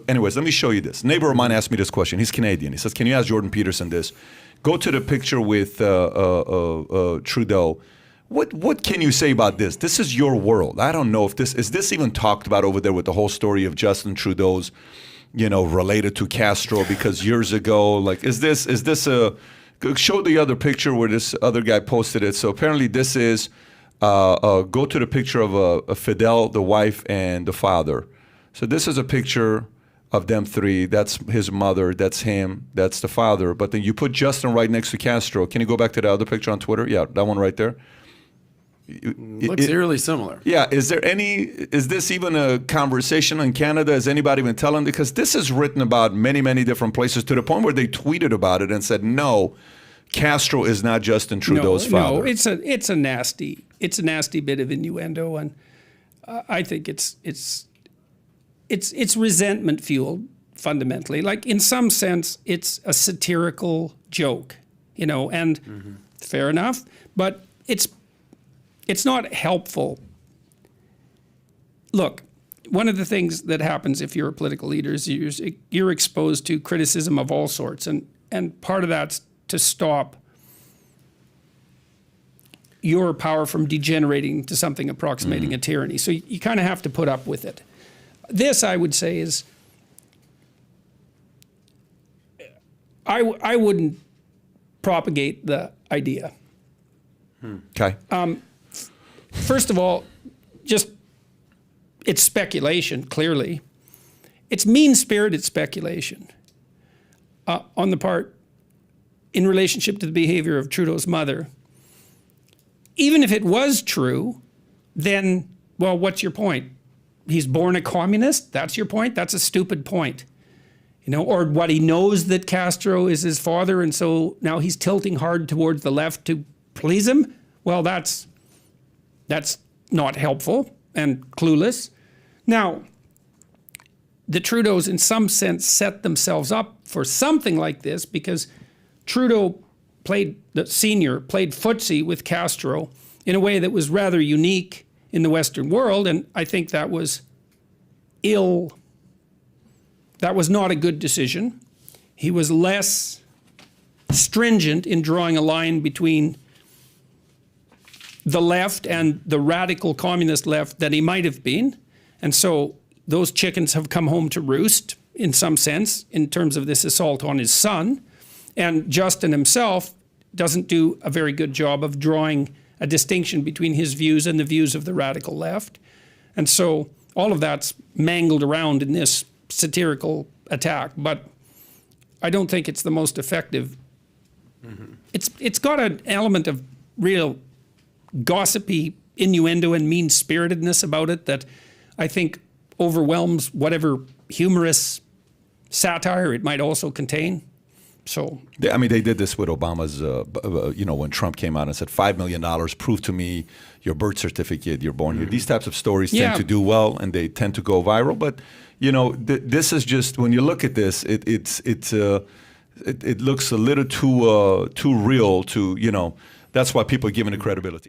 anyways, let me show you this. A neighbor of mine asked me this question. He's Canadian. He says, can you ask Jordan Peterson this? Go to the picture with Trudeau. What can you say about this? This is your world. I don't know if is this even talked about over there with the whole story of Justin Trudeau's, related to Castro, because years ago, like, is this a, show the other picture where this other guy posted it. So apparently this is, go to the picture of a Fidel, the wife, and the father. So this is a picture of them three. That's his mother, that's him, that's the father. But then you put Justin right next to Castro. Can you go back to the other picture on Twitter? Yeah, that one right there. Looks eerily similar. Yeah, is this even a conversation in Canada? Is anybody even telling? Because this is written about many, many different places, to the point where they tweeted about it and said, no, Castro is not Justin Trudeau's father. No, it's a nasty bit of innuendo, and I think it's resentment fueled fundamentally. Like, in some sense, it's a satirical joke, and fair enough, but it's not helpful. Look, one of the things that happens if you're a political leader is you're exposed to criticism of all sorts, and part of that's to stop your power from degenerating to something approximating a tyranny. So you kind of have to put up with it. This, I would say, is I wouldn't propagate the idea. Okay. First of all, just it's speculation, clearly. It's mean-spirited speculation on the part in relationship to the behavior of Trudeau's mother. Even if it was true, then, well, what's your point? He's born a communist? That's your point? That's a stupid point. Or what, he knows that Castro is his father, and so now he's tilting hard towards the left to please him? Well, that's not helpful and clueless. Now, the Trudeaus, in some sense, set themselves up for something like this because Trudeau the senior played footsie with Castro in a way that was rather unique in the Western world, and I think that was that was not a good decision. He was less stringent in drawing a line between the left and the radical communist left that he might have been. And so those chickens have come home to roost in some sense in terms of this assault on his son. And Justin himself doesn't do a very good job of drawing a distinction between his views and the views of the radical left. And so all of that's mangled around in this satirical attack, but I don't think it's the most effective. It's got an element of real gossipy innuendo and mean-spiritedness about it that I think overwhelms whatever humorous satire it might also contain. So, I mean, they did this with Obama's, when Trump came out and said, $5 million, prove to me your birth certificate, you're born here. These types of stories tend to do well and they tend to go viral. But, this is just, when you look at this, it looks a little too real to, that's why people are giving it credibility.